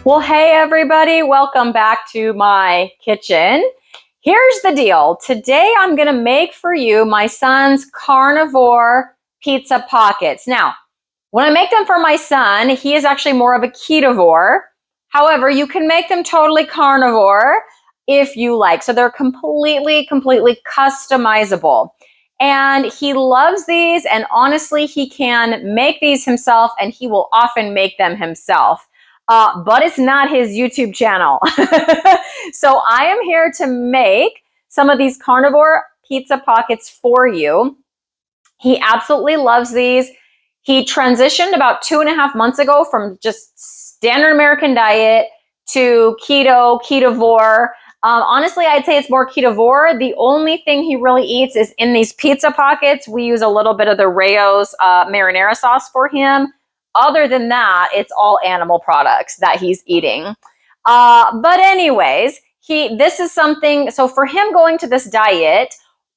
Well, hey everybody, welcome back to my kitchen. Here's the deal. Today I'm going to make for you my son's Carnivore Pizza Pockets. Now, when I make them for my son, he is actually more of a ketovore. However, you can make them totally carnivore if you like. So they're completely customizable. And he loves these, and honestly, he can make these himself, and he will often make them himself. But it's not his YouTube channel. So I am here to make some of these Carnivore Pizza Pockets for you. He absolutely loves these. He transitioned about 2.5 months ago from just standard American diet to ketovore. Honestly, I'd say it's more ketovore. The only thing he really eats is in these pizza pockets. We use a little bit of the Rayo's marinara sauce for him. Other than that, it's all animal products that he's eating. But anyways, this is something, so for him going to this diet,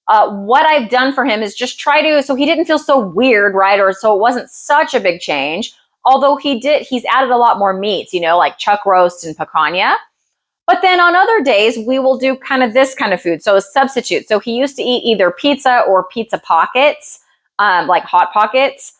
what I've done for him is just try to, so he didn't feel so weird, right? Or so it wasn't such a big change. Although he's added a lot more meats, like chuck roast and picanha. But then on other days, we will do kind of this kind of food. So a substitute. So he used to eat either pizza or pizza pockets, like hot pockets,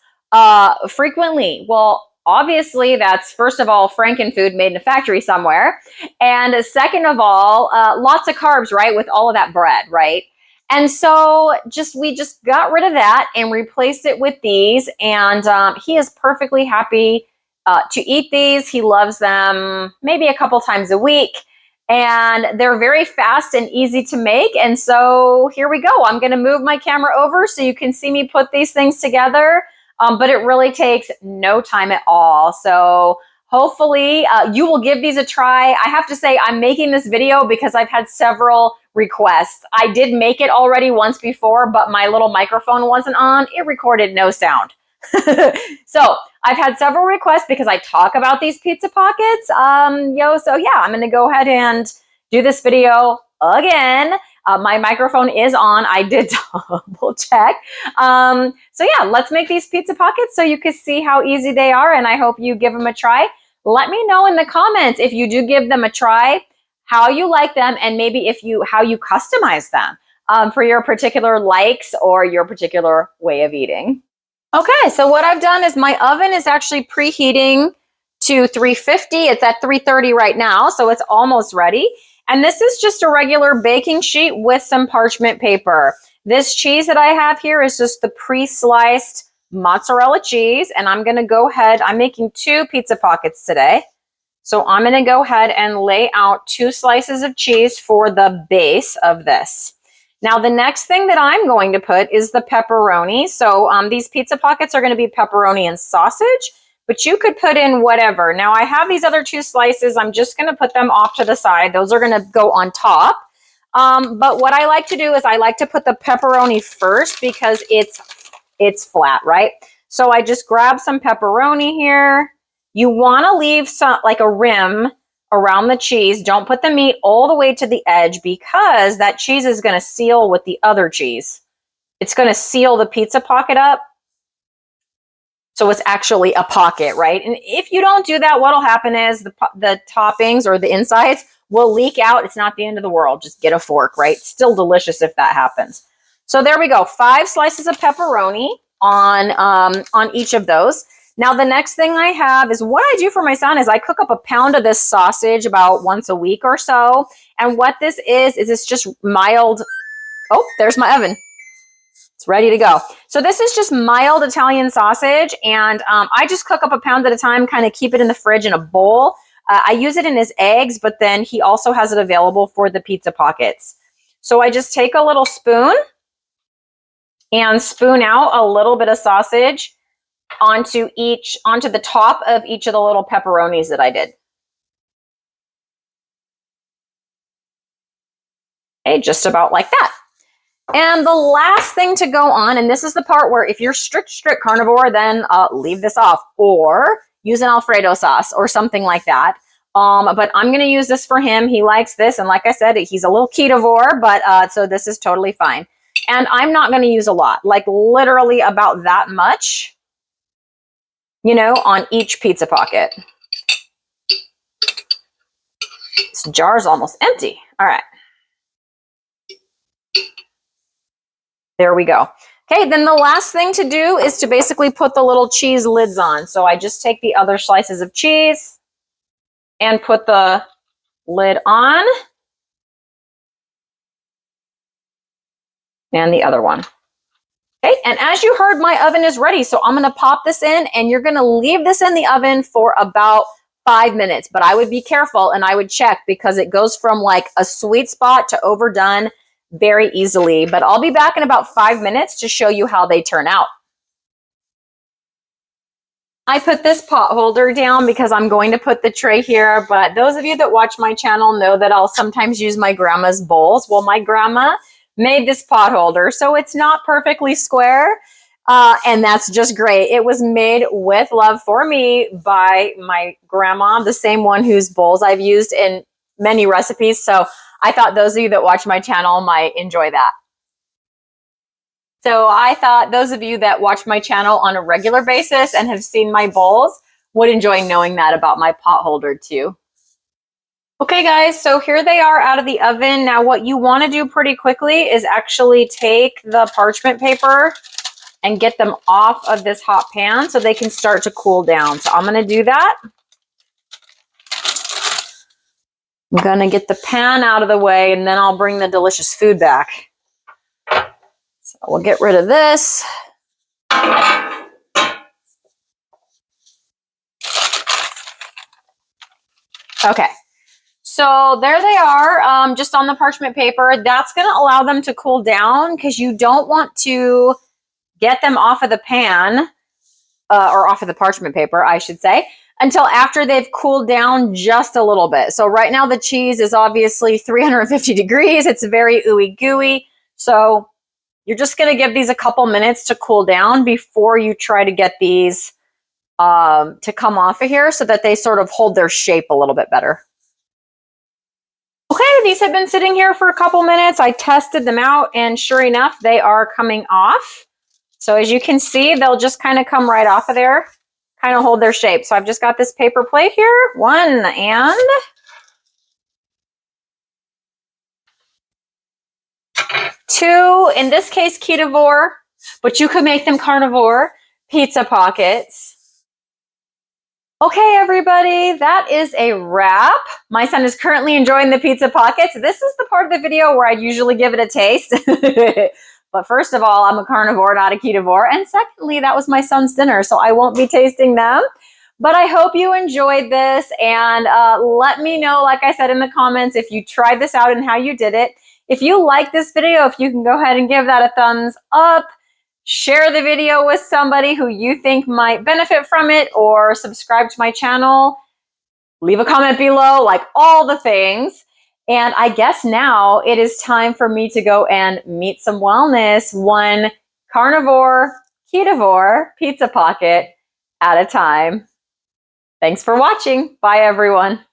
frequently. Well, obviously that's, first of all, Frankenfood made in a factory somewhere. And second of all, lots of carbs, right? With all of that bread, right? And so we just got rid of that and replaced it with these. And he is perfectly happy to eat these. He loves them maybe a couple times a week. And they're very fast and easy to make. And so here we go. I'm going to move my camera over so you can see me put these things together. But it really takes no time at all. So hopefully you will give these a try. I have to say I'm making this video because I've had several requests. I did make it already once before, but my little microphone wasn't on. It recorded no sound. So I've had several requests because I talk about these pizza pockets. So yeah, I'm going to go ahead and do this video again. My microphone is on. I did double check. So yeah, let's make these pizza pockets so you can see how easy they are, and I hope you give them a try. Let me know in the comments if you do give them a try, how you like them, and maybe how you customize them for your particular likes or your particular way of eating. Okay, so what I've done is my oven is actually preheating to 350. It's at 330 right now, so it's almost ready. And this is just a regular baking sheet with some parchment paper. This cheese that I have here is just the pre-sliced mozzarella cheese, and I'm going to go ahead. I'm making 2 pizza pockets today. So I'm going to go ahead and lay out 2 slices of cheese for the base of this. Now, the next thing that I'm going to put is the pepperoni. So these pizza pockets are going to be pepperoni and sausage, but you could put in whatever. Now, I have these other 2 slices. I'm just going to put them off to the side. Those are going to go on top. But what I like to do is I like to put the pepperoni first because it's flat, right? So I just grab some pepperoni here. You want to leave some, like a rim around the cheese. Don't put the meat all the way to the edge because that cheese is going to seal with the other cheese. It's going to seal the pizza pocket up. So it's actually a pocket, right? And if you don't do that, what'll happen is the toppings or the insides will leak out. It's not the end of the world. Just get a fork, right? Still delicious if that happens. So there we go. 5 slices of pepperoni on each of those. Now, the next thing I have is what I do for my son is I cook up a pound of this sausage about once a week or so. And what this is it's just mild. Oh, there's my oven. It's ready to go. So this is just mild Italian sausage. And I just cook up a pound at a time, kind of keep it in the fridge in a bowl. I use it in his eggs, but then he also has it available for the pizza pockets. So I just take a little spoon and spoon out a little bit of sausage onto the top of each of the little pepperonis that I did. Okay, just about like that. And the last thing to go on, and this is the part where if you're strict carnivore, then leave this off or use an Alfredo sauce or something like that. But I'm going to use this for him. He likes this. And like I said, he's a little ketovore, but so this is totally fine. And I'm not going to use a lot, like literally about that much, on each pizza pocket. This jar is almost empty. All right. There we go. Okay, then the last thing to do is to basically put the little cheese lids on. So I just take the other slices of cheese and put the lid on. And the other one. Okay, and as you heard, my oven is ready. So I'm gonna pop this in and you're gonna leave this in the oven for about 5 minutes. But I would be careful and I would check because it goes from like a sweet spot to overdone very easily. But I'll be back in about 5 minutes to show you how they turn out. I put this pot holder down because I'm going to put the tray here, but those of you that watch my channel know that I'll sometimes use my grandma's bowls. Well, my grandma made this pot holder, so it's not perfectly square, and that's just great. It was made with love for me by my grandma, the same one whose bowls I've used in many recipes, so I thought those of you that watch my channel might enjoy that. So I thought those of you that watch my channel on a regular basis and have seen my bowls would enjoy knowing that about my pot holder too. Okay guys, so here they are out of the oven. Now what you want to do pretty quickly is actually take the parchment paper and get them off of this hot pan so they can start to cool down. So I'm going to do that. I'm going to get the pan out of the way and then I'll bring the delicious food back. So we'll get rid of this. Okay, so there they are, just on the parchment paper. That's going to allow them to cool down because you don't want to get them off of the pan, or off of the parchment paper, I should say, until after they've cooled down just a little bit. So right now the cheese is obviously 350 degrees. It's very ooey gooey. So you're just going to give these a couple minutes to cool down before you try to get these to come off of here so that they sort of hold their shape a little bit better. Okay, these have been sitting here for a couple minutes. I tested them out and sure enough, they are coming off. So as you can see, they'll just kind of come right off of there, kind of hold their shape. So I've just got this paper plate here, 1 and 2, in this case, keto-friendly, but you could make them carnivore pizza pockets. Okay, everybody, that is a wrap. My son is currently enjoying the pizza pockets. This is the part of the video where I usually give it a taste. But first of all, I'm a carnivore, not a ketovore. And secondly, that was my son's dinner, so I won't be tasting them. But I hope you enjoyed this. And let me know, like I said in the comments, if you tried this out and how you did it. If you like this video, if you can go ahead and give that a thumbs up. Share the video with somebody who you think might benefit from it, or subscribe to my channel. Leave a comment below, like all the things. And I guess now it is time for me to go and meet some wellness, one carnivore, ketovore pizza pocket at a time. Thanks for watching. Bye, everyone.